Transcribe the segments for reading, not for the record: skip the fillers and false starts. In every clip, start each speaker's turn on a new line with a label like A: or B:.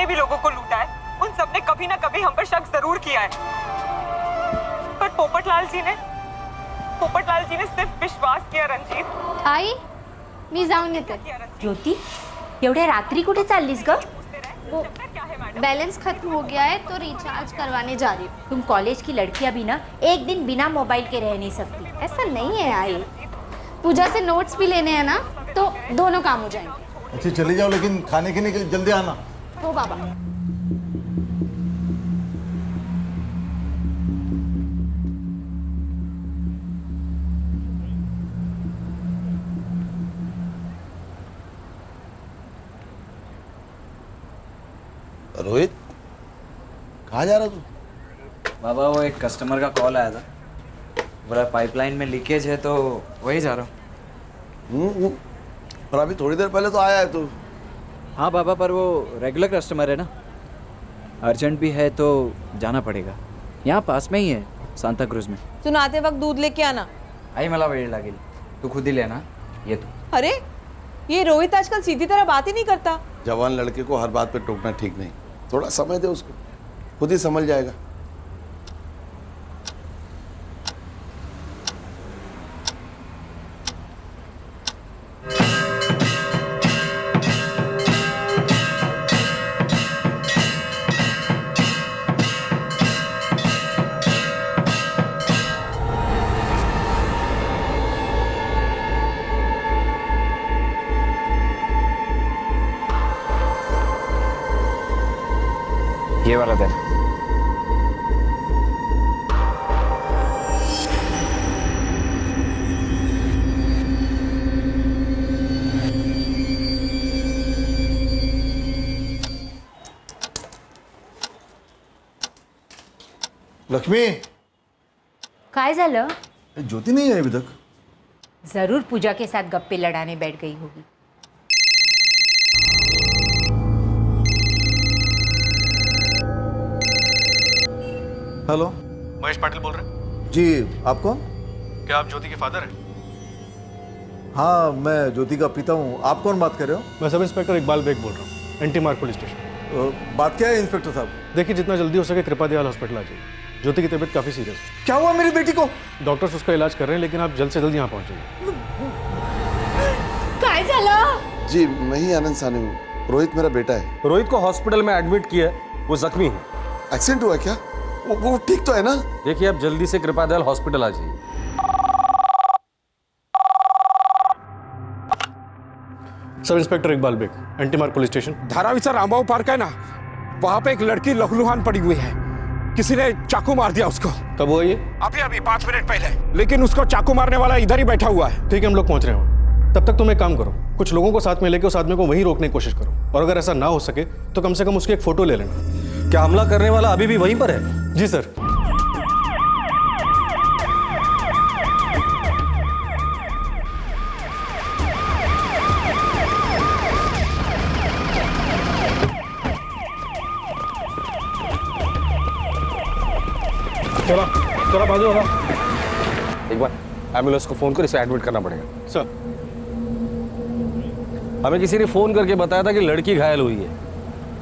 A: जितने भी लोगों को लूटा है उन सबने कभी ना कभी हम पर शक जरूर किया है, पर पोपटलाल जी ने सिर्फ विश्वास किया। रंजीत
B: आई मी जाऊन येते।
C: ज्योती, एवढ्या रात्री कुठे चाललीस ग?
B: वो बैलेंस खत्म हो गया है तो रिचार्ज करवाने जा रही हूँ।
C: तुम कॉलेज की लड़कियां भी ना एक दिन बिना मोबाइल के रह नहीं सकती।
B: ऐसा नहीं है आई, पूजा से नोट्स भी लेने हैं ना, तो दोनों काम हो जाएंगे।
D: अच्छा चले जाओ, लेकिन खाने के लिए जल्दी आना।
B: हो बाबा।
D: रोहित, कहाँ जा रहा तू?
E: बाबा वो एक कस्टमर का कॉल आया था, बोला पाइपलाइन में लीकेज है तो वही जा रहा हूँ।
D: और अभी थोड़ी देर पहले तो आया है तू।
E: हाँ बाबा, पर वो रेगुलर कस्टमर है ना, अर्जेंट भी है तो जाना पड़ेगा। यहाँ पास में ही है, सांता क्रूज में।
F: सुन, आते वक्त दूध लेके आना।
E: आई मला वेळ लागेल, तू खुद ही लेना ये तो।
F: अरे ये रोहित आजकल सीधी तरह बात ही नहीं करता।
D: जवान लड़के को हर बात पे टोकना ठीक नहीं, थोड़ा समय दे उसको, खुद ही समझ जाएगा।
E: ये वाला दे।
D: लक्ष्मी,
C: काय झालं?
D: ज्योति नहीं है अभी तक।
C: जरूर पूजा के साथ गप्पे लड़ाने बैठ गई होगी।
D: हेलो,
G: महेश पाटिल बोल रहे हैं?
D: जी आप कौन?
G: क्या आप ज्योति के फादर हैं?
D: हाँ, मैं ज्योति का पिता हूँ। आप कौन बात कर रहे हो?
G: मैं सब इंस्पेक्टर इकबाल बेग बोल रहा हूँ, एंटी मार्ग पुलिस स्टेशन।
D: बात क्या है इंस्पेक्टर साहब?
G: देखिए, जितना जल्दी हो सके कृपा दयाल हॉस्पिटल आ जाइए। ज्योति की तबीयत काफ़ी सीरियस है।
D: क्या हुआ मेरी बेटी को?
G: डॉक्टर्स उसका इलाज कर रहे हैं, लेकिन आप जल्द से जल्द यहाँ पहुँच जाइए।
C: काय झालं?
D: जी मैं ही आनंद सानी हूँ। रोहित मेरा बेटा है।
H: रोहित को हॉस्पिटल में एडमिट किया है, वो जख्मी है।
D: एक्सीडेंट हुआ क्या? वो ठीक तो है ना?
H: देखिए, आप जल्दी से कृपादयाल हॉस्पिटल आ जाइए।
G: सब इंस्पेक्टर इकबाल बेग, एंटी मार्ग police station.
I: Dharavi Rambabu park है ना, वहां पे एक लड़की लहूलुहान पड़ी हुई है। किसी ने चाकू मार दिया उसको।
G: कब हुआ ये?
I: अभी 5 मिनट पहले। लेकिन उसको चाकू मारने वाला इधर ही बैठा हुआ है।
G: ठीक है, हम लोग पहुंच रहे हैं। तब तक तुम एक काम करो, कुछ लोगों को साथ में लेके उस आदमी को वहीं रोकने की कोशिश करो, और अगर ऐसा ना हो सके तो कम से कम उसकी एक फोटो ले लेना।
H: क्या हमला करने वाला अभी भी वहीं पर है?
G: जी सर। चला बाजू हो।
H: एक बार एम्बुलेंस को फोन कर इसे एडमिट करना पड़ेगा।
G: सर,
H: हमें किसी ने फोन करके बताया था कि लड़की घायल हुई है।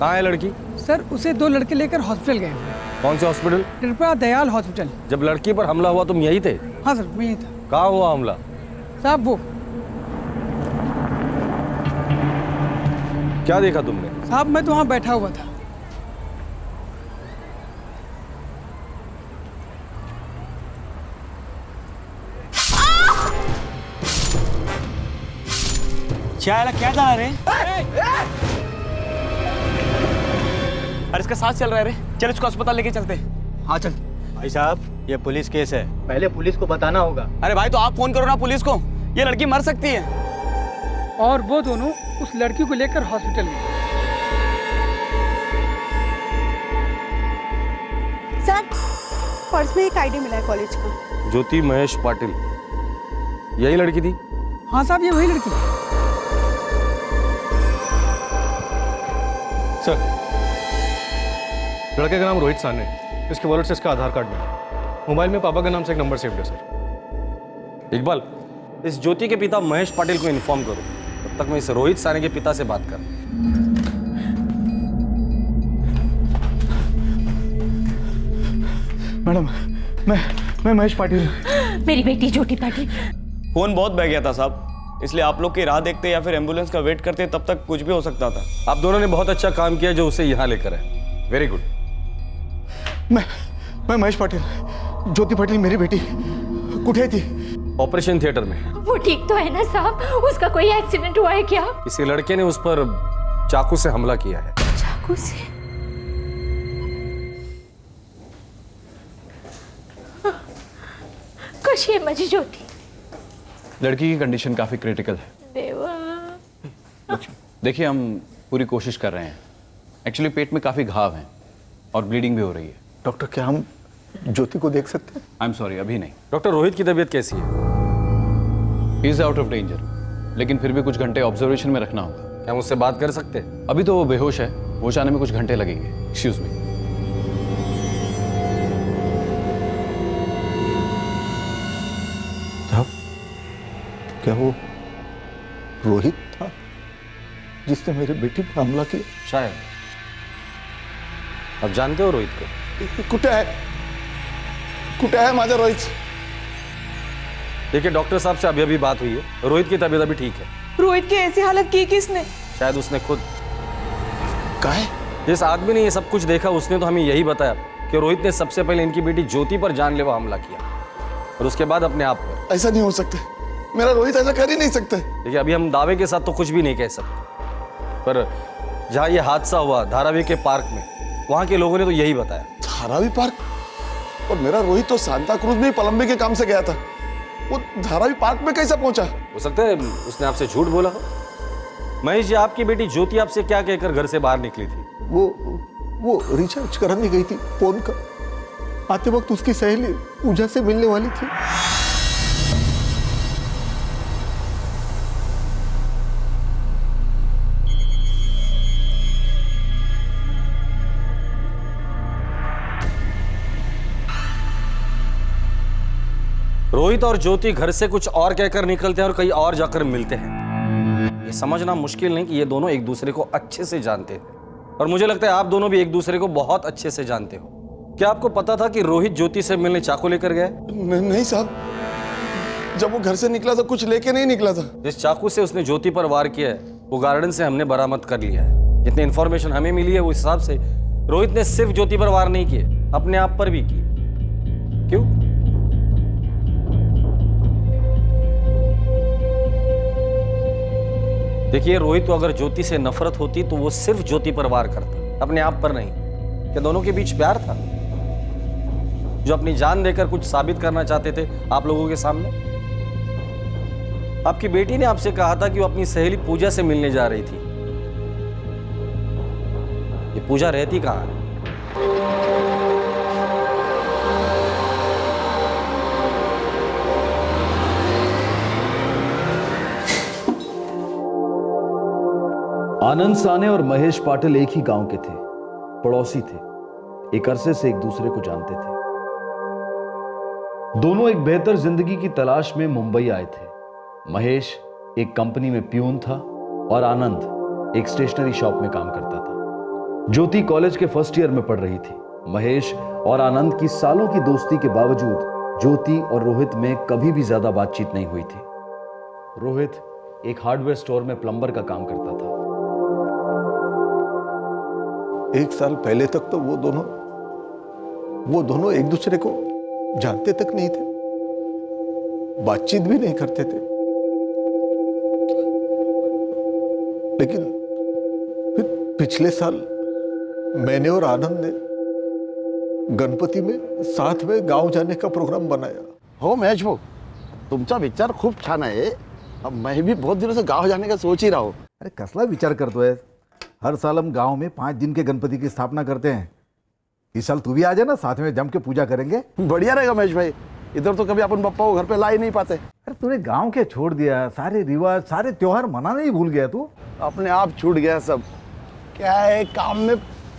H: कहाँ है लड़की?
J: सर, उसे 2 लड़के लेकर हॉस्पिटल गए हैं।
H: कौन से हॉस्पिटल?
J: कृपा दयाल हॉस्पिटल।
H: जब लड़की पर हमला हुआ तुम यही थे?
J: हाँ सर, मैं यही था।
H: कहाँ हुआ हमला?
J: साहब वो
H: क्या देखा तुमने?
J: साहब, मैं तो वहाँ बैठा हुआ था।
E: क्या जा रहे? अरे इसका सांस चल रहा है रे, चल इसको अस्पताल लेके चलते। हाँ चल।
K: भाई साहब, ये पुलिस केस है, पहले पुलिस को बताना होगा।
E: अरे भाई तो आप फोन करो ना पुलिस को, ये लड़की मर सकती है।
J: और वो दोनों उस लड़की को लेकर हॉस्पिटल गए।
F: सर, पर्स में एक आईडी मिला है कॉलेज का।
H: ज्योति महेश पाटिल, यही लड़की थी?
J: हाँ साहब, ये वही लड़की।
G: सर, लड़के का नाम रोहित सानी है। इसके वॉलेट से इसका आधार कार्ड मिला। मोबाइल में पापा के नाम से एक नंबर सेव है सर।
H: इकबाल, इस ज्योति के पिता महेश पाटिल को इन्फॉर्म करो, तब तक मैं इस रोहित सानी के पिता से बात कर।
G: मैडम, मैं महेश पाटिल।
C: मेरी बेटी ज्योति पाटिल।
K: फोन बहुत बह गया था साहब, इसलिए आप लोग की राह देखते या फिर एम्बुलेंस का वेट करते तब तक कुछ भी हो सकता था।
H: आप दोनों ने बहुत अच्छा काम किया जो उसे यहाँ लेकर आए। Very good.
G: मैं महेश पाटिल, ज्योति पाटिल मेरी बेटी कुठे थी?
H: ऑपरेशन थिएटर में।
C: वो ठीक तो है ना साहब? उसका कोई एक्सीडेंट हुआ है क्या?
H: किसी लड़के ने उस पर चाकू से हमला किया है।
C: चाकू से? कशी है माझी ज्योति?
L: लड़की की कंडीशन काफ़ी क्रिटिकल है।
C: देवा।
L: देखिए, हम पूरी कोशिश कर रहे हैं। एक्चुअली पेट में काफ़ी घाव हैं और ब्लीडिंग भी हो रही है।
G: डॉक्टर, क्या हम ज्योति को देख सकते हैं?
L: आई एम सॉरी, अभी नहीं।
H: डॉक्टर, रोहित की तबीयत कैसी है?
L: He is out of danger, लेकिन फिर भी कुछ घंटे ऑब्जर्वेशन में रखना होगा।
H: क्या मुझसे बात कर सकते हैं?
L: अभी तो वो बेहोश है, होश आने में कुछ घंटे लगेंगे। Excuse me.
G: साहब, क्या वो रोहित था जिसने मेरे बेटी पर हमला किया?
H: शायद। आप जानते हो रोहित को?
D: कुठे है माझा रोहित?
H: देखिए, डॉक्टर साहब से अभी बात हुई है, रोहित की तबीयत अभी ठीक है।
A: रोहित की ऐसी हालत की किसने?
H: शायद उसने खुद।
D: काहे?
H: जिस आदमी ने ये सब कुछ देखा उसने तो हमें यही बताया कि रोहित ने सबसे पहले इनकी बेटी ज्योति पर जानलेवा हमला किया और उसके बाद अपने आप पर।
D: ऐसा नहीं हो सकता, मेरा रोहित ऐसा कर ही नहीं सकता।
H: देखिए, अभी हम दावे के साथ तो कुछ भी नहीं कह सकते, पर जहाँ ये हादसा हुआ धारावी के पार्क में, वहाँ के लोगों ने तो यही बताया।
D: धारावी पार्क? और मेरा रोहित तो सांता क्रूज में प्लम्बिंग के काम से गया था, वो धारावी पार्क में कैसे पहुंचा?
H: हो सकता है उसने आपसे झूठ बोला हो। महेश जी, आपकी बेटी ज्योति आपसे क्या कहकर घर से बाहर निकली थी?
G: वो रिचार्ज कराने गई थी फोन का। आते वक्त उसकी सहेली पूजा से मिलने वाली थी।
H: रोहित और ज्योति घर से कुछ और कहकर निकलते हैं और कहीं और जाकर मिलते हैं। ये समझना मुश्किल नहीं कि ये दोनों एक दूसरे को अच्छे से जानते थे, और मुझे लगता है आप दोनों भी एक दूसरे को बहुत अच्छे से जानते हो। क्या आपको पता था कि रोहित ज्योति से मिलने चाकू लेकर गया?
D: नहीं साहब, जब वो घर से निकला तो कुछ लेके नहीं निकला था।
H: जिस चाकू से उसने ज्योति पर वार किया है वो गार्डन से हमने बरामद कर लिया है। जितनी इंफॉर्मेशन हमें मिली है उस हिसाब से रोहित ने सिर्फ ज्योति पर वार नहीं किए, अपने आप पर भी किए। क्यों? देखिए, रोहित को अगर ज्योति से नफरत होती तो वो सिर्फ ज्योति पर वार करता, अपने आप पर नहीं। क्या दोनों के बीच प्यार था जो अपनी जान देकर कुछ साबित करना चाहते थे आप लोगों के सामने? आपकी बेटी ने आपसे कहा था कि वो अपनी सहेली पूजा से मिलने जा रही थी। ये पूजा रहती कहाँ है?
M: आनंद साने और महेश पाटिल एक ही गांव के थे, पड़ोसी थे, एक अरसे से एक दूसरे को जानते थे। दोनों एक बेहतर जिंदगी की तलाश में मुंबई आए थे। महेश एक कंपनी में प्यून था और आनंद एक स्टेशनरी शॉप में काम करता था। ज्योति कॉलेज के फर्स्ट ईयर में पढ़ रही थी। महेश और आनंद की सालों की दोस्ती के बावजूद ज्योति और रोहित में कभी भी ज्यादा बातचीत नहीं हुई थी। रोहित एक हार्डवेयर स्टोर में प्लम्बर का काम करता था।
G: एक साल पहले तक तो वो दोनों एक दूसरे को जानते तक नहीं थे, बातचीत भी नहीं करते थे। लेकिन फिर पिछले साल मैंने और आनंद ने गणपति में साथ में गांव जाने का प्रोग्राम बनाया।
D: हो महेश भाऊ, तुमचा विचार खूप छान आहे। अब मैं भी बहुत दिनों से गांव जाने का सोच ही रहा हूँ।
N: अरे कसला विचार करतोय? हर साल हम गांव में 5 दिन के गणपति की स्थापना करते हैं। इस साल तू भी आ जाना, साथ में जम के पूजा करेंगे।
D: बढ़िया रहेगा महेश भाई, इधर तो कभी अपन बप्पा को घर पे ला ही नहीं पाते।
N: अरे तूने गांव के छोड़ दिया, सारे रिवाज सारे त्योहार मनाना ही भूल गया तू।
D: अपने आप छूट गया सब। क्या है, काम में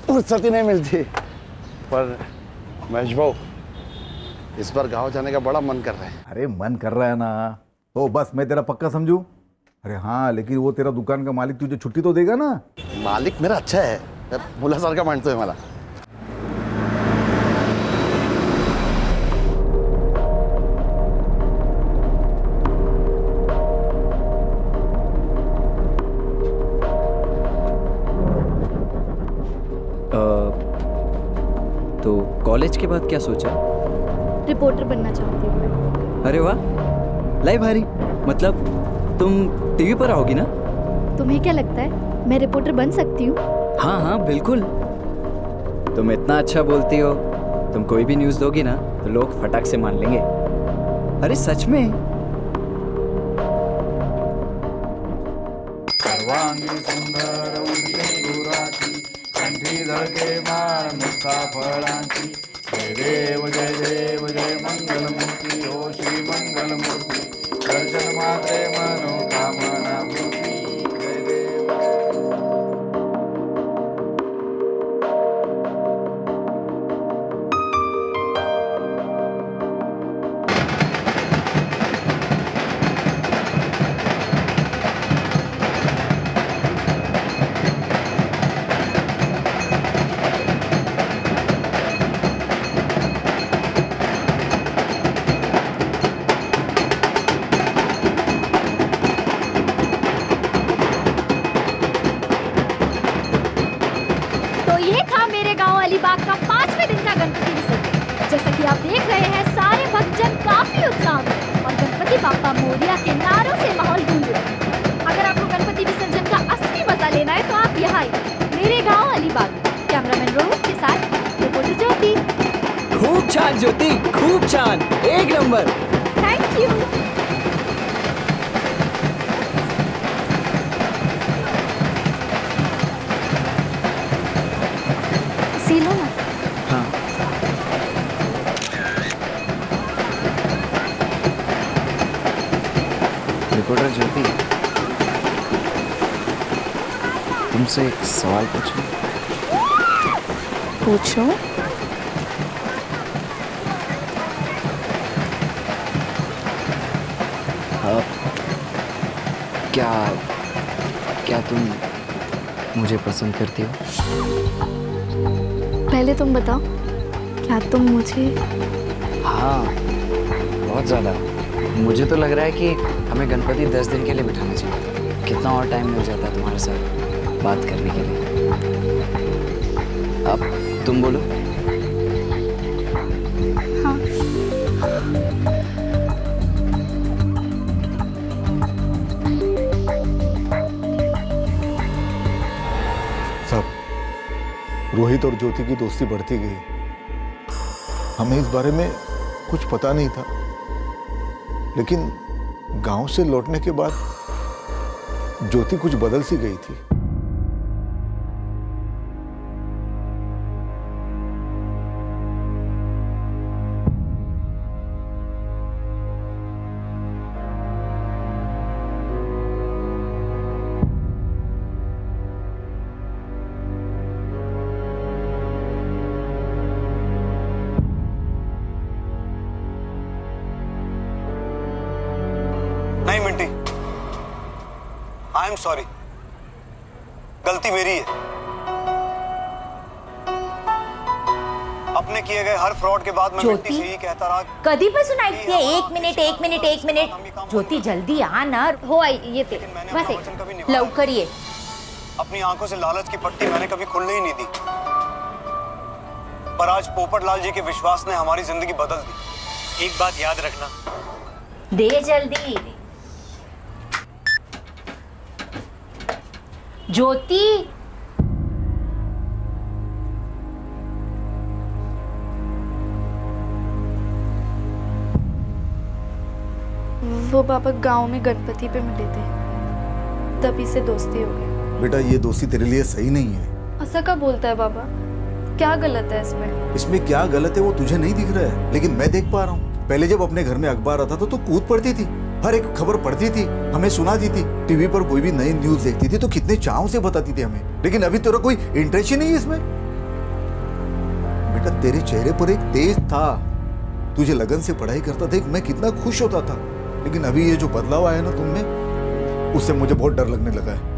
D: फुर्सत ही नहीं मिलती। पर महेश भाऊ, इस बार गांव जाने का बड़ा मन कर रहा है।
N: अरे मन कर रहा है ना, तो बस मैं तेरा पक्का समझू? अरे हाँ, लेकिन वो तेरा दुकान का मालिक तुझे छुट्टी तो देगा ना?
D: मालिक मेरा अच्छा है, मुलासारखा मानतोय मला।
E: कॉलेज के बाद क्या सोचा?
B: रिपोर्टर बनना चाहती हूँ मैं।
E: अरे वाह, लाइव हारी, मतलब तुम टीवी पर आओगी ना?
B: तुम्हें क्या लगता है मैं रिपोर्टर बन सकती हूँ?
E: हाँ हाँ बिल्कुल, तुम इतना अच्छा बोलती हो, तुम कोई भी न्यूज़ दोगी ना तो लोग फटाक से मान लेंगे। अरे सच में।
N: सर्वांगी सुंदर उर्वशी कंठीधर के मान मुक्ता फळांची जय देव जय मंगल मूर्ति हो श्री मंगल मूर्ति दर्शन मात्रे मनोकामना पूर्ति जय देव।
B: तो ये था मेरे गांव अलीबाग का 5वें दिन का गणपति विसर्जन। जैसा कि आप देख रहे हैं, सारे भक्तजन काफी उत्साह में और गणपति बाप्पा मोरिया के नारों से माहौल गूंज रहा है। अगर आपको गणपति विसर्जन का असली मजा लेना है तो आप यहाँ आइए, मेरे गांव अलीबाग। कैमरामैन रोहित के साथ रिपोर्टर ज्योति।
E: खूब छान ज्योति, खूब छान, एक नंबर।
B: Thank you. सी लो ना।
E: हाँ। रिपोर्टर ज्योति, तुमसे एक सवाल पूछूं?
B: पूछो।
E: क्या तुम मुझे पसंद करती हो?
B: पहले तुम बताओ, क्या तुम मुझे?
E: हाँ, बहुत ज़्यादा। मुझे तो लग रहा है कि हमें गणपति 10 दिन के लिए बिठाना चाहिए। कितना और टाइम मिल जाता है तुम्हारे साथ बात करने के लिए। अब तुम बोलो।
B: हाँ।
G: रोहित और ज्योति की दोस्ती बढ़ती गई। हमें इस बारे में कुछ पता नहीं था, लेकिन गांव से लौटने के बाद ज्योति कुछ बदल सी गई थी।
O: नहीं मिंटी, आई एम सॉरी, गलती मेरी है। अपने किए गए हर फ्रॉड के बाद मैं मिंटी से ही कहता रहा।
C: कधीपासून ऐकते एक मिनिट ज्योति जल्दी आ ना।
B: हो आई येते, बस
O: एक
C: लवकर ये।
O: अपनी आंखों से लालच की पट्टी मैंने कभी खुलने ही नहीं दी, पर आज पोपटलाल जी के विश्वास ने हमारी जिंदगी बदल दी। एक बात याद रखना,
C: दे जल्दी। ज्योति,
B: वो पापा गांव में गणपति पे मिले थे, तभी से दोस्ती हो गई।
N: बेटा ये दोस्ती तेरे लिए सही नहीं है।
B: ऐसा क्या बोलता है बाबा? क्या गलत है इसमें?
N: इसमें क्या गलत है वो तुझे नहीं दिख रहा है, लेकिन मैं देख पा रहा हूँ। पहले जब अपने घर में अखबार आता था तो कूद पड़ती थी, हर एक खबर पढ़ती थी, हमें सुनाती थी। टीवी पर कोई भी नई न्यूज देखती थी तो कितने चाव से बताती थी हमें, लेकिन अभी तेरा कोई इंटरेस्ट ही नहीं है इसमें। बेटा तेरे चेहरे पर एक तेज था, तुझे लगन से पढ़ाई करता देख मैं कितना खुश होता था, लेकिन अभी ये जो बदलाव आया ना तुमने, उससे मुझे बहुत डर लगने लगा है।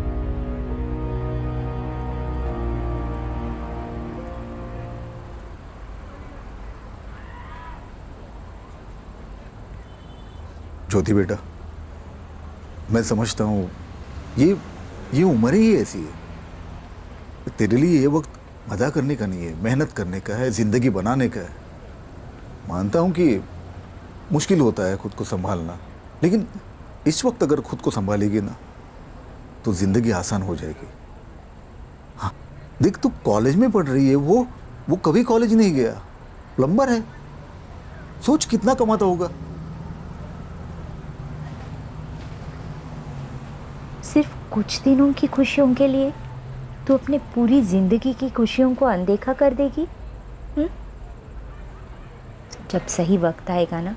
N: ज्योति बेटा, मैं समझता हूँ ये उम्र ही ऐसी है। तेरे लिए ये वक्त मजा करने का नहीं है, मेहनत करने का है, जिंदगी बनाने का है। मानता हूं कि मुश्किल होता है खुद को संभालना, लेकिन इस वक्त अगर खुद को संभालेगी ना तो जिंदगी आसान हो जाएगी। हाँ देख, तू कॉलेज में पढ़ रही है, वो कभी कॉलेज नहीं गया, प्लम्बर है। सोच कितना कमाता होगा।
C: सिर्फ कुछ दिनों की खुशियों के लिए तू अपनी पूरी जिंदगी की खुशियों को अनदेखा कर देगी? जब सही वक्त आएगा ना,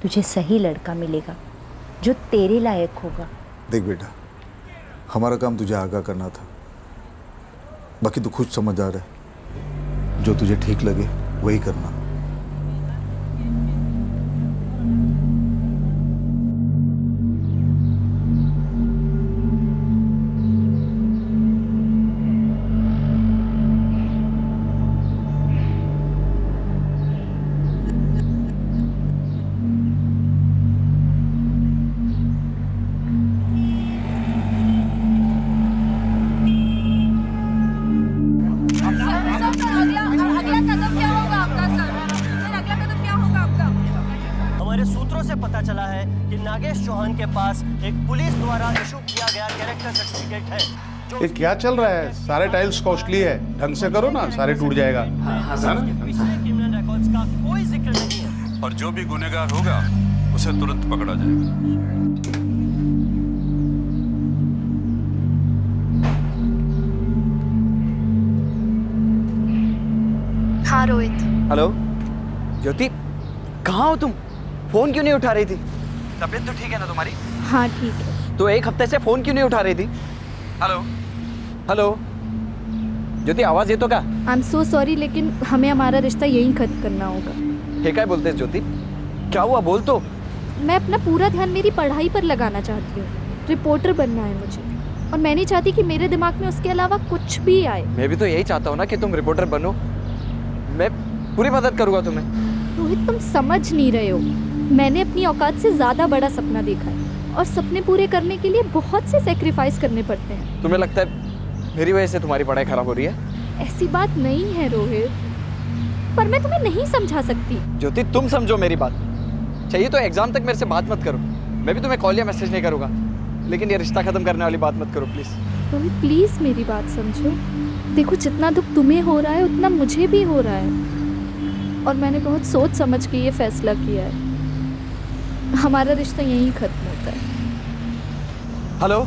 C: तुझे सही लड़का मिलेगा जो तेरे लायक होगा।
N: देख बेटा, हमारा काम तुझे आगाह करना था, बाकी तू खुद समझदार है। जो तुझे ठीक लगे वही करना।
O: हमारे सूत्रों से पता चला है कि नागेश चौहान के पास एक पुलिस द्वारा इशू किया गया कैरेक्टर सर्टिफिकेट है जो
D: ये क्या चल रहा है? सारे टाइल्स कॉस्टली है, ढंग से करो ना, सारे टूट जाएगा।
O: क्रिमिनल रिकॉर्ड्स का कोई जिक्र नहीं है।
P: और जो भी गुनहगार होगा उसे तुरंत पकड़ा जाएगा।
B: हाँ रोहित।
E: हेलो ज्योति, कहाँ हो तुम? फोन क्यों नहीं उठा रही थी? तबीयत तो ठीक है ना तुम्हारी?
B: हाँ ठीक है।
E: तो एक हफ्ते से फोन क्यों नहीं उठा रही थी? हेलो हेलो ज्योति, आवाज ये तो का?
B: आई एम सो सॉरी, लेकिन हमें हमारा रिश्ता यहीं खत्म करना होगा।
E: ये क्या बोलते हैं ज्योति? क्या हुआ, बोल तो।
B: मैं अपना पूरा ध्यान मेरी पढ़ाई पर लगाना चाहती हूँ। रिपोर्टर बनना है मुझे, और मैं नहीं चाहती कि मेरे दिमाग में उसके अलावा कुछ भी आए।
E: मैं भी तो यही चाहता हूँ ना कि तुम रिपोर्टर बनो। मैं पूरी मदद करूँगा तुम्हें।
B: रोहित, तुम समझ नहीं रहे हो। मैंने अपनी औकात से ज़्यादा बड़ा सपना देखा है, और सपने पूरे करने के लिए बहुत से सेक्रीफाइस करने पड़ते हैं।
E: तुम्हें लगता है मेरी वजह से तुम्हारी पढ़ाई खराब हो रही है?
B: ऐसी बात नहीं है रोहित, पर मैं तुम्हें नहीं समझा सकती।
E: ज्योति, तुम समझो मेरी बात। चाहिए तो एग्जाम तक मेरे से बात मत करो, मैं भी तुम्हें कॉल या मैसेज नहीं करूँगा, लेकिन ये रिश्ता खत्म करने वाली बात मत करो प्लीज़।
B: रोहित प्लीज़ मेरी बात समझो। देखो, जितना दुख तुम्हें हो रहा है उतना मुझे भी हो रहा है, और मैंने बहुत सोच समझ के ये फैसला किया है। हमारा रिश्ता यहीं खत्म होता है।
E: हेलो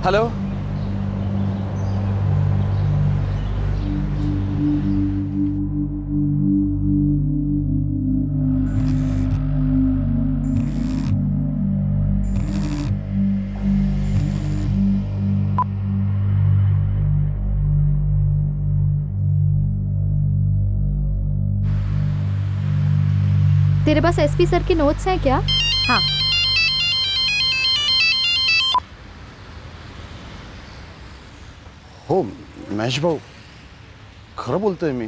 E: हेलो
B: तेरे पास एसपी सर के नोट्स हैं क्या?
C: हाँ।
D: हो महेश भाऊ, खरं बोलतोय मी,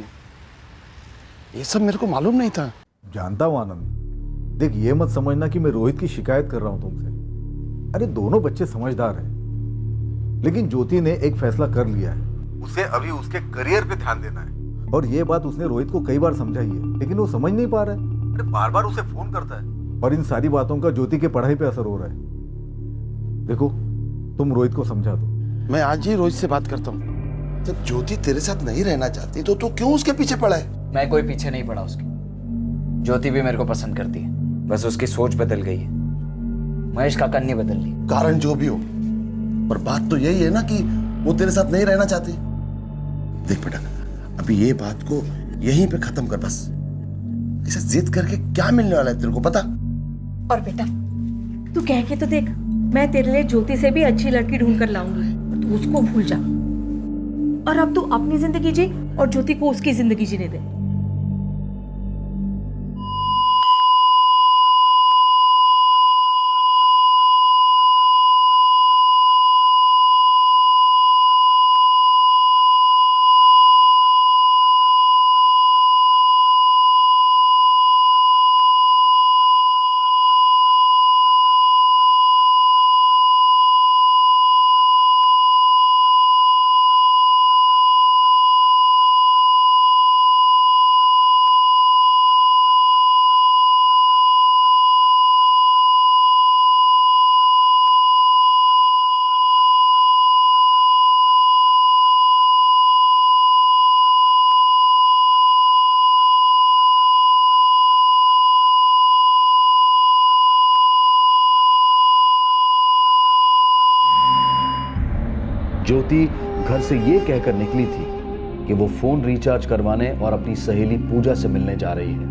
D: ये सब मेरे को मालूम नहीं था।
G: जानता हूं आनंद। देख, ये मत समझना कि मैं रोहित की शिकायत कर रहा हूं तुमसे। अरे दोनों बच्चे समझदार हैं, लेकिन ज्योति ने एक फैसला कर लिया है। उसे अभी उसके करियर पे ध्यान देना है, और ये बात उसने रोहित को कई बार समझाई है, लेकिन वो समझ नहीं पा रहा है। अरे बार बार उसे फोन करता है, और इन सारी बातों का ज्योति के पढ़ाई पे असर हो रहा है। देखो, तुम रोहित को समझा दो।
D: मैं आज ही रोहित से बात करता हूँ। जब ज्योति तेरे साथ नहीं रहना चाहती तो तू क्यों उसके पीछे पड़ा है?
E: मैं कोई पीछे नहीं पड़ा उसकी। ज्योति भी मेरे को पसंद करती है, बस उसकी सोच बदल गई है। महेश काका ने बदल ली।
D: कारण जो भी हो, पर बात तो यही है ना कि वो तेरे साथ नहीं रहना चाहती। देख बेटा, अभी ये बात को यहीं पे खत्म कर बस। ऐसे जिद करके क्या मिलने वाला है तेरे को पता?
Q: और बेटा, तू कह के तो देख, मैं तेरे लिए ज्योति से भी अच्छी लड़की ढूंढ कर लाऊंगी, तू उसको भूल जा। और अब तू अपनी जिंदगी जी और ज्योति को उसकी जिंदगी जीने दे।
M: ज्योति घर से ये कहकर निकली थी कि वो फोन रिचार्ज करवाने और अपनी सहेली पूजा से मिलने जा रही है,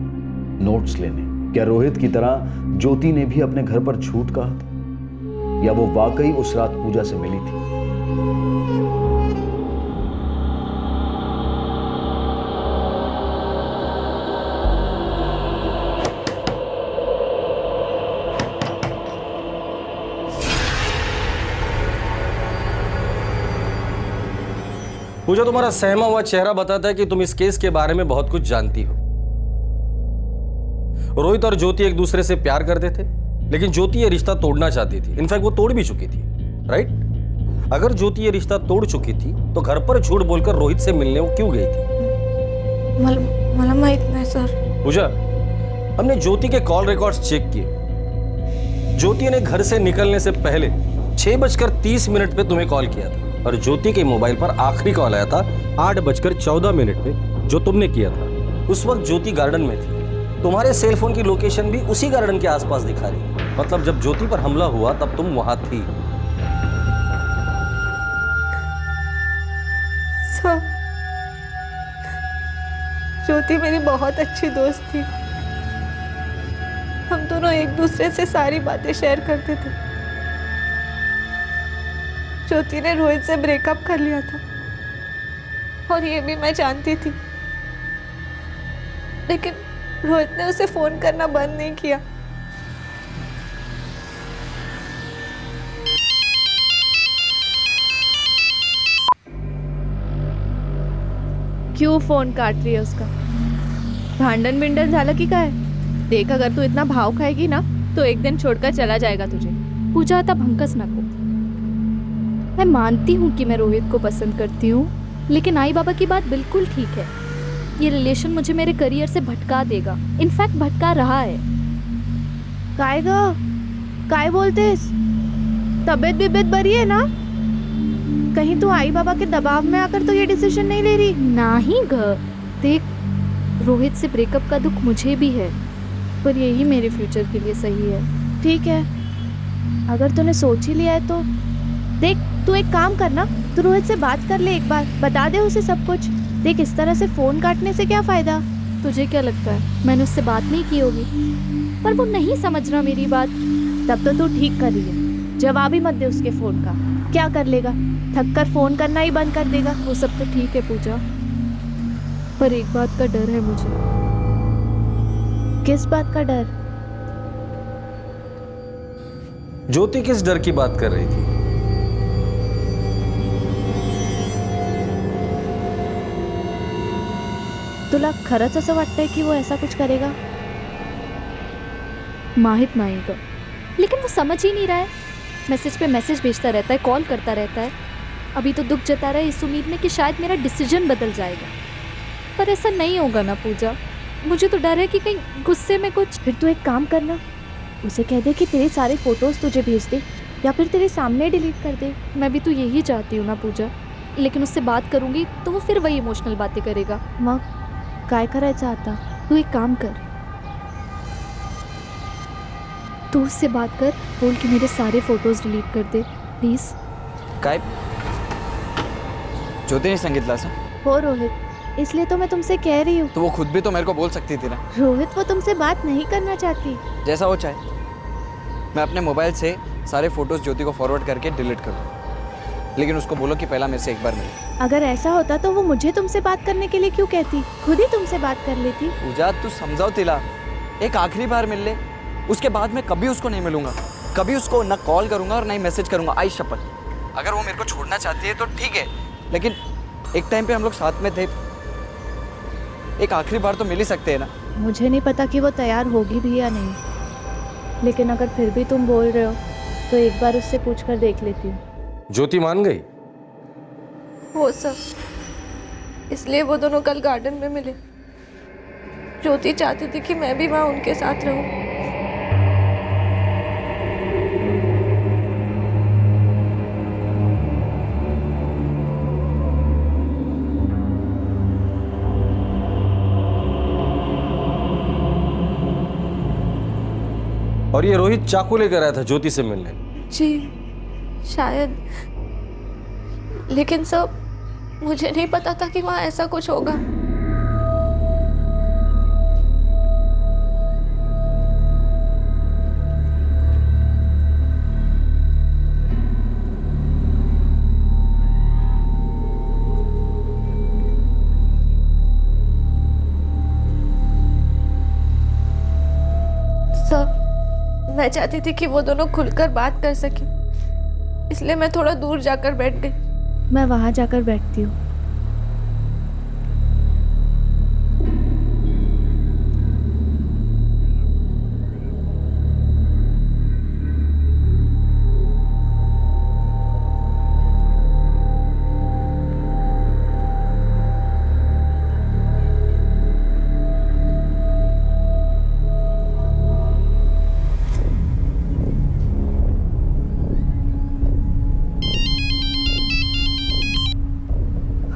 M: नोट्स लेने। क्या रोहित की तरह ज्योति ने भी अपने घर पर झूठ कहा था, या वो वाकई उस रात पूजा से मिली थी?
H: पूजा, तुम्हारा सहमा हुआ चेहरा बताता है कि तुम इस केस के बारे में बहुत कुछ जानती हो। रोहित और ज्योति एक दूसरे से प्यार करते थे, लेकिन ज्योति ये रिश्ता तोड़ना चाहती थी। इनफैक्ट वो तोड़ भी चुकी थी, राइट? अगर ज्योति ये रिश्ता तोड़ चुकी थी तो घर पर झूठ बोलकर रोहित से मिलने वो क्यों गई थी?
F: मला माहित नहीं सर।
H: पूजा, हमने ज्योति के कॉल रिकॉर्ड्स चेक किए। ज्योति ने घर से निकलने से पहले 6:30 पे तुम्हें कॉल किया था, और ज्योति के मोबाइल पर आखिरी कॉल आया था 8:14 पे, जो तुमने किया था। उस वक्त ज्योति गार्डन में थी। तुम्हारे सेल फोन की लोकेशन भी उसी गार्डन के आसपास दिखा रही। मतलब जब ज्योति पर हमला हुआ तब तुम वहां थी।
F: सर, ज्योति मेरी बहुत अच्छी दोस्त थी। हम दोनों एक दूसरे से सारी बातें शेयर करते थे। ज्योति ने रोहित से ब्रेकअप कर लिया था, और ये भी मैं जानती थी, लेकिन रोहित ने उसे फोन करना बंद नहीं किया।
R: क्यों फोन काट रही है उसका? भांडण बिंडण झालं की काय? देख, अगर तू इतना भाव खाएगी ना तो एक दिन छोड़कर चला जाएगा तुझे।
B: पूजा, आता भंकस नको। मैं मानती हूँ कि मैं रोहित को पसंद करती हूँ, लेकिन आई बाबा की बात बिल्कुल ठीक है। ये रिलेशन मुझे मेरे करियर से भटका देगा। इनफैक्ट भटका रहा है।
R: काय ग, काय बोलतेस? तबीयत बिबीयत बरी है ना? कहीं तू आई बाबा के दबाव में आकर तो ये डिसीजन नहीं ले रही?
B: नहीं ग, देख, रोहित से ब्रेकअप का दुख मुझे भी है, पर यही मेरे फ्यूचर के लिए सही है।
R: ठीक है, अगर तूने सोच ही लिया है तो देख, तू एक काम करना, तू रोहित से बात कर ले एक बार, बता दे उसे सब कुछ। देख, इस तरह से फोन काटने से क्या फायदा?
B: तुझे क्या लगता है मैंने उससे बात नहीं की होगी? पर वो नहीं समझ रहा मेरी बात।
R: तब तो तू ठीक कर रही है। जवाब ही मत दे उसके फोन का। क्या कर लेगा? थक कर फोन करना ही बंद कर देगा।
B: वो सब तो ठीक है पूजा, पर एक बात का डर है मुझे।
R: किस बात का डर?
H: ज्योति किस डर की बात कर रही थी?
R: तुला खरंच असं वाटतंय की वो ऐसा कुछ करेगा?
B: माहित नहीं ग, लेकिन वो समझ ही नहीं रहा है। मैसेज पे मैसेज भेजता रहता है, कॉल करता रहता है। अभी तो दुख जता रहा है इस उम्मीद में कि शायद मेरा डिसीजन बदल जाएगा, पर ऐसा नहीं होगा ना पूजा। मुझे तो डर है कि कहीं गुस्से में कुछ।
R: फिर तू एक काम करना, उसे कह दे कि तेरे सारे फोटोज तुझे भेज दे, या फिर तेरे सामने डिलीट कर दे।
B: मैं भी तो यही चाहती हूँ ना पूजा, लेकिन उससे बात करूंगी तो वो फिर वही इमोशनल बातें करेगा।
R: मग काय करायचं आता?
B: तू एक काम कर, तू उससे बात कर, बोल कि मेरे सारे फोटोज डिलीट कर दे प्लीज।
E: काय ज्योति ने सांगितलं असं?
R: हो रोहित, इसलिए तो मैं तुमसे कह रही हूँ।
E: तो वो खुद भी तो मेरे को बोल सकती थी ना।
R: रोहित, वो तुमसे बात नहीं करना चाहती।
E: जैसा वो चाहे। मैं अपने मोबाइल से सारे फोटोज ज्योति को फॉरवर्ड करके डिलीट कर दूँ, लेकिन उसको बोलो कि पहला मेरे से एक बार मिले।
R: अगर ऐसा होता तो वो मुझे तुमसे बात करने के लिए क्यों कहती? खुद ही तुमसे बात कर लेती।
E: पूजा, तू समझाओ तिला, एक आखिरी बार मिल ले, उसके बाद मैं कभी उसको नहीं मिलूंगा, कभी उसको ना कॉल करूंगा और ना ही मैसेज करूंगा। आई शपथ। अगर वो मेरे को छोड़ना चाहती है तो ठीक है, लेकिन एक टाइम पे हम लोग साथ में थे, एक आखिरी बार तो मिल ही सकते हैं ना।
R: मुझे नहीं पता कि वो तैयार होगी भी या नहीं, लेकिन अगर फिर भी तुम बोल रहे हो तो एक बार उससे पूछ कर देख लेती हूँ।
H: ज्योति मान गई?
F: वो सब इसलिए वो दोनों कल गार्डन में मिले। ज्योति चाहती थी कि मैं भी वहां उनके साथ रहूं।
H: और ये रोहित चाकू लेकर आया था ज्योति से मिलने?
F: जी, शायद लेकिन सर मुझे नहीं पता था कि वहाँ ऐसा कुछ होगा। सर मैं चाहती थी कि वो दोनों खुलकर बात कर सके, इसलिए मैं थोड़ा दूर जाकर बैठ गई।
R: मैं वहाँ जाकर बैठती हूँ।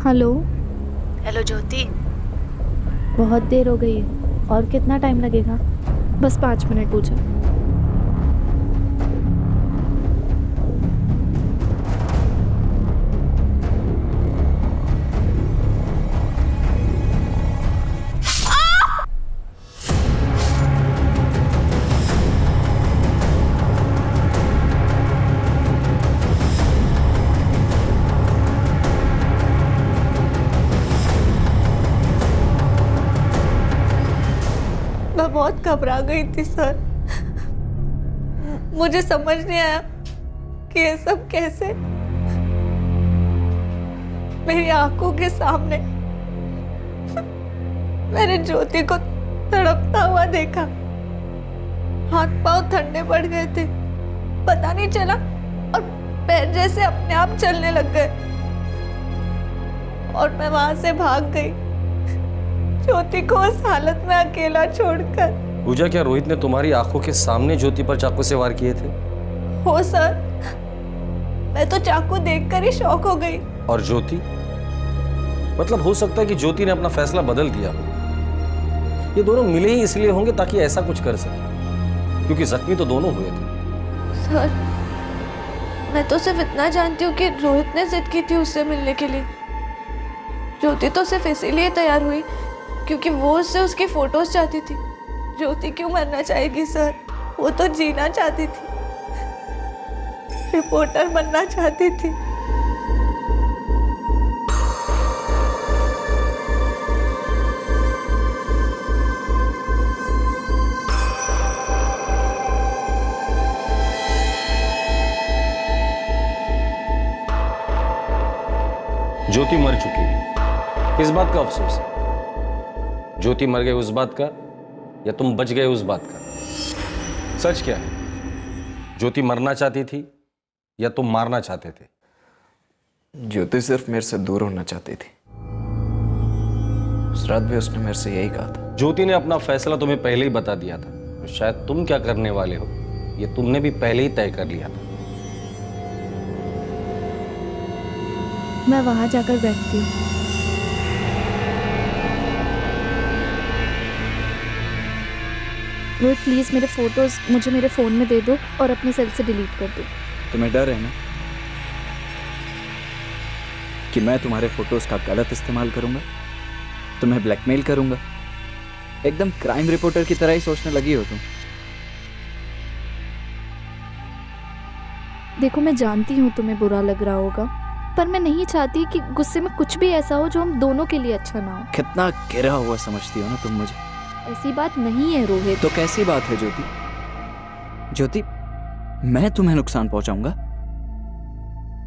R: हेलो।
S: हेलो ज्योति।
R: बहुत देर हो गई है। और कितना टाइम लगेगा? बस 5 मिनट पूछा।
F: मैं बहुत घबरा गई थी सर। मुझे समझ नहीं आया कि ये सब कैसे मेरी आंखों के सामने। मैंने ज्योति को तड़पता हुआ देखा, हाथ पांव ठंडे पड़ गए थे, पता नहीं चला और पैर जैसे अपने आप चलने लग गए और मैं वहां से भाग गई, ज्योति को उस हालत में अकेला छोड़कर।
H: पूजा, क्या रोहित ने तुम्हारी आंखों के सामने ज्योति पर चाकू से वार किए थे?
F: हो सर, मैं तो चाकू देखकर ही शॉक हो गई।
H: और ज्योति? मतलब हो सकता है कि ज्योति ने अपना फैसला बदल दिया। ये दोनों मिले ही इसलिए होंगे ताकि ऐसा कुछ कर सके, क्योंकि जख्मी तो दोनों हुए थे।
F: सर मैं तो सिर्फ इतना जानती हूँ कि रोहित ने जिद की थी उससे मिलने के लिए। ज्योति तो सिर्फ इसीलिए तैयार हुई क्योंकि वो उससे उसकी फोटोज चाहती थी। ज्योति क्यों मरना चाहेगी सर? वो तो जीना चाहती थी, रिपोर्टर बनना चाहती थी।
H: ज्योति मर चुकी है, इस बात का अफसोस है। ज्योति मर गई उस बात का, या तुम बच गए उस बात का? सच क्या है? ज्योति मरना चाहती थी या तुम मारना चाहते थे?
E: ज्योति सिर्फ मेरे से दूर होना चाहती थी। उस रात भी उसने मेरे से यही कहा था।
H: ज्योति ने अपना फैसला तुम्हें पहले ही बता दिया था। तो शायद तुम क्या करने वाले हो ये तुमने भी पहले ही तय कर लिया था।
R: मैं वहां जाकर बैठती हूँ। रोहित प्लीज मेरे फोटोज मुझे मेरे फोन में दे दो और अपने सेल से डिलीट कर दो।
E: तुम्हें डर है ना कि मैं तुम्हारे फोटोज का गलत इस्तेमाल करूंगा, तुम्हें ब्लैकमेल करूंगा? एकदम क्राइम रिपोर्टर की तरह ही सोचने लगी हो तुम।
R: देखो मैं जानती हूँ तुम्हें बुरा लग रहा होगा, पर मैं नहीं चाहती कि गुस्से में कुछ भी ऐसा हो जो हम दोनों के लिए अच्छा ना हो।
E: कितना गिरा हुआ समझती हो ना तुम मुझे।
R: ऐसी बात नहीं है रोहित।
E: तो कैसी बात है ज्योति? ज्योति, मैं तुम्हें नुकसान पहुंचाऊंगा?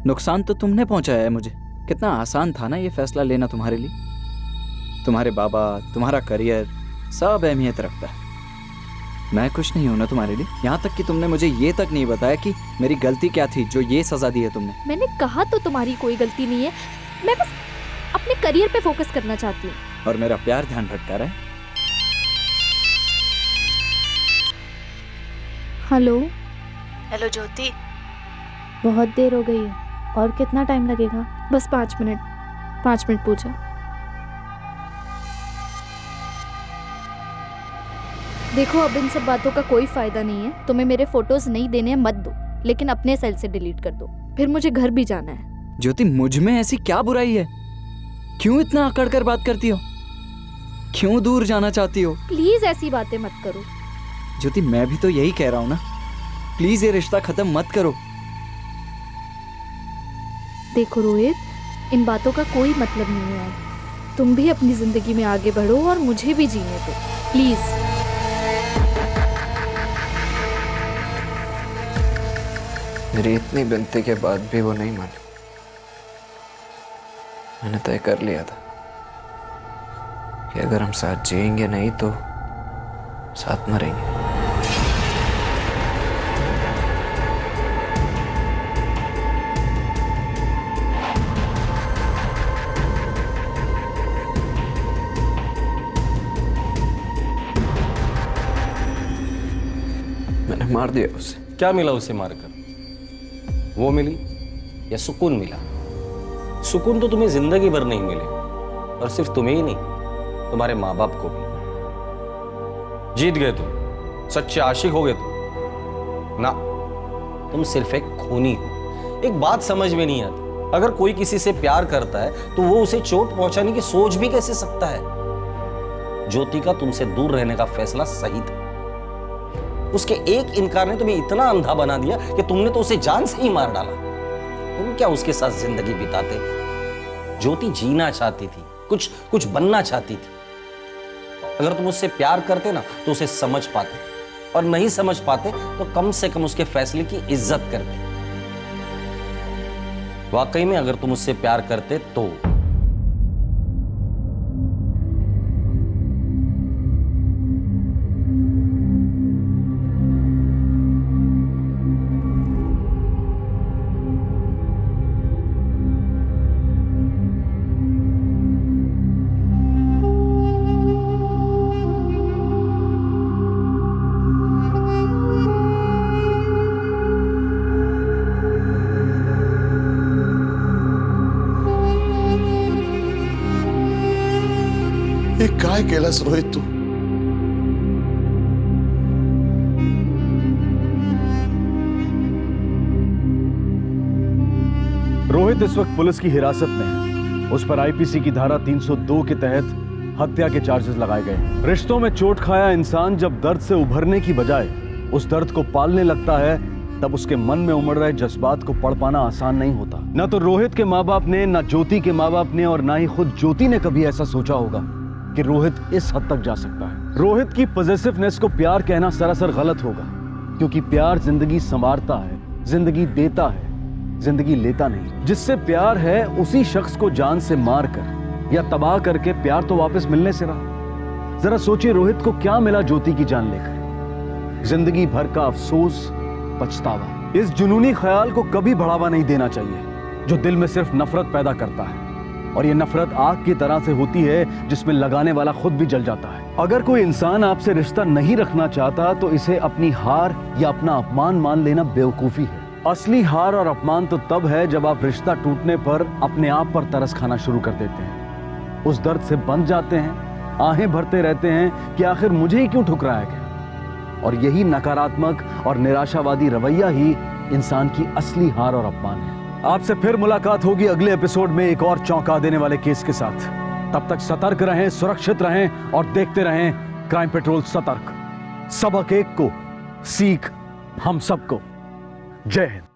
E: नुकसान तो तुमने पहुंचाया है मुझे। कितना आसान था ना ये फैसला लेना तुम्हारे लिए। तुम्हारे बाबा, तुम्हारा करियर सब अहमियत रखता है। मैं कुछ नहीं हूं ना तुम्हारे लिए। यहाँ तक कि तुमने मुझे ये तक नहीं बताया कि मेरी गलती क्या थी जो ये सजा दी है तुमने।
R: मैंने कहा तो तुम्हारी कोई गलती नहीं है, मैं बस अपने करियर पे फोकस करना चाहती हूँ।
E: और मेरा प्यार ध्यान भटका रहा है।
R: हेलो।
S: हेलो ज्योति।
R: बहुत देर हो गई है। और कितना टाइम लगेगा? बस 5 मिनट। 5 मिनट पूछा। देखो अब इन सब बातों का कोई फायदा नहीं है। तुम्हें मेरे फोटोज नहीं देने हैं, मत दो, लेकिन अपने सेल से डिलीट कर दो। फिर मुझे घर भी जाना है।
E: ज्योति, मुझ में ऐसी क्या बुराई है? क्यों इतना अकड़ कर बात करती हो? क्यों दूर जाना चाहती हो?
B: प्लीज ऐसी बातें मत करो।
E: ज्योति, मैं भी तो यही कह रहा हूं ना, प्लीज ये रिश्ता खत्म मत करो।
B: देखो रोहित, इन बातों का कोई मतलब नहीं है। तुम भी अपनी जिंदगी में आगे बढ़ो और मुझे भी जीने दो, प्लीज।
E: मेरी इतनी विनती के बाद भी वो नहीं मानी। मैंने तय कर लिया था कि अगर हम साथ जिएंगे नहीं तो साथ मरेंगे। मैंने मार दिया उसे।
H: क्या मिला उसे मारकर? वो मिली या सुकून मिला? सुकून तो तुम्हें जिंदगी भर नहीं मिले, और सिर्फ तुम्हें ही नहीं, तुम्हारे माँ बाप को भी। जीत गए तुम, सच्चे आशिक हो गए तुम ना, तुम सिर्फ एक खूनी हो। एक बात समझ में नहीं आती, अगर कोई किसी से प्यार करता है तो वो उसे चोट पहुंचाने की सोच भी कैसे सकता है? ज्योति का तुमसे दूर रहने का फैसला सही था। उसके एक इनकार ने तुम्हें इतना अंधा बना दिया कि तुमने तो उसे जान से ही मार डाला। तुम क्या उसके साथ जिंदगी बिताते? ज्योति जीना चाहती थी, कुछ बनना चाहती थी। अगर तुम उससे प्यार करते ना तो उसे समझ पाते, और नहीं समझ पाते तो कम से कम उसके फैसले की इज्जत करते। वाकई में अगर तुम उससे प्यार करते तो
D: काय केलास रोहित तू?
M: रोहित इस वक्त पुलिस की हिरासत में है। उस पर आईपीसी की धारा 302 के तहत हत्या के चार्जेस लगाए गए। रिश्तों में चोट खाया इंसान जब दर्द से उभरने की बजाय उस दर्द को पालने लगता है, तब उसके मन में उमड़ रहे जज्बात को पढ़ पाना आसान नहीं होता। न तो रोहित के माँ बाप ने, न ज्योति के माँ बाप ने, और ना ही खुद ज्योति ने कभी ऐसा सोचा होगा कि रोहित इस हद तक जा सकता है। रोहित की पॉजिटिवनेस को प्यार कहना सरासर गलत होगा, क्योंकि प्यार जिंदगी संवारता है, जिंदगी देता है, जिंदगी लेता नहीं। जिससे प्यार है उसी शख्स को जान से मार कर या तबाह करके प्यार तो वापस मिलने से रहा। जरा सोचिए रोहित को क्या मिला ज्योति की जान लेकर? जिंदगी भर का अफसोस, पछतावा। इस जुनूनी ख्याल को कभी बढ़ावा नहीं देना चाहिए जो दिल में सिर्फ नफरत पैदा करता है, और ये नफरत आग की तरह से होती है जिसमें लगाने वाला खुद भी जल जाता है। अगर कोई इंसान आपसे रिश्ता नहीं रखना चाहता तो इसे अपनी हार या अपना अपमान मान लेना बेवकूफी है। असली हार और अपमान तो तब है जब आप रिश्ता टूटने पर अपने आप पर तरस खाना शुरू कर देते हैं, उस दर्द से बंध जाते हैं, आहें भरते रहते हैं कि आखिर मुझे ही क्यों ठुकराया गया। और यही नकारात्मक और निराशावादी रवैया ही इंसान की असली हार और अपमान है। आपसे फिर मुलाकात होगी अगले एपिसोड में एक और चौंका देने वाले केस के साथ। तब तक सतर्क रहें, सुरक्षित रहें और देखते रहें क्राइम पेट्रोल सतर्क। सबक एक को, सीख हम सबको। जय हिंद।